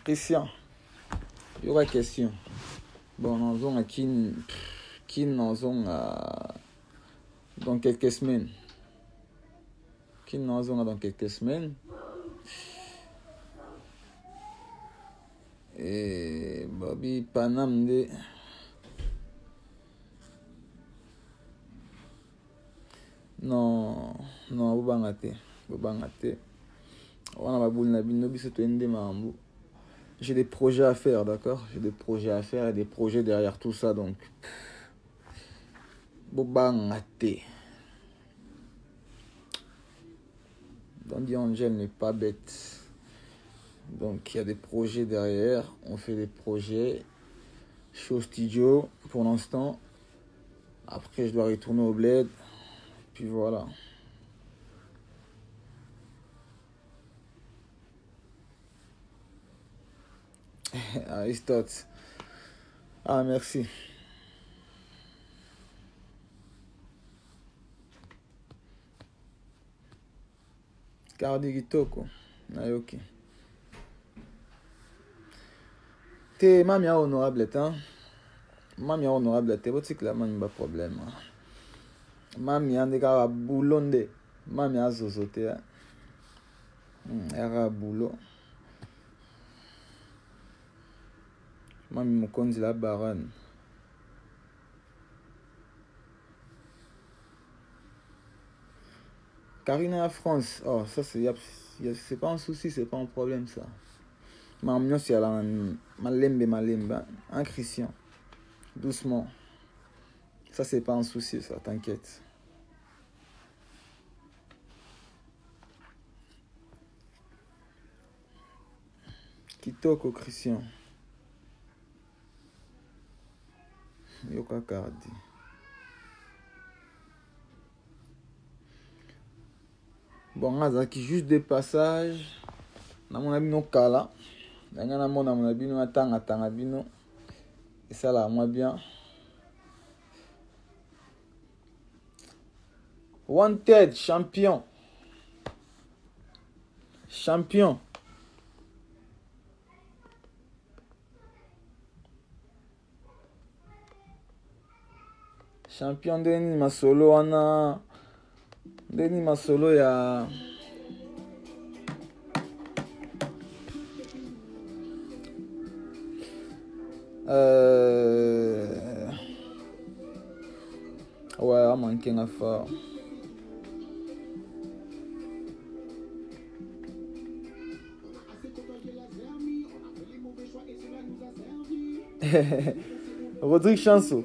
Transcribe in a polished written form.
Christian, il y aura question. Bon, nous avons qui nous avons dans quelques semaines. Qui nous avons dans quelques semaines. Et Bobby Panam de. Non, vous bangate. On a j'ai des projets à faire, d'accord? J'ai des projets à faire et des projets derrière tout ça, donc. Bobangate. Dandy Angel n'est pas bête. Donc il y a des projets derrière. On fait des projets. Je suis au studio pour l'instant. Après je dois retourner au bled. Puis voilà. Aristote. Ah merci. Cardi Gitoko. Nayoki. T'es mamia honorable, hein? Mamia honorable, t'es votre cycle, man, pas problème. Mamia de cara boulonde. Mamia zozote. Era boulot. Mami mokonzi la baronne. Karina à France. Oh, ça c'est pas un souci, c'est pas un problème ça. Mamia c'est la malembe. Un Christian. Doucement. Ça c'est pas un souci ça, t'inquiète. Kitoko Christian. Yoka Cardi. Bon, qui juste des passages. Na mon abi no kala. Na mon abi no atanga bino. Et ça là, moi bien. Wanted, champion. Champion Denis Masolo wana. Denis Masolo ya ouais, a manqué un fort. Rodrigue Chanso.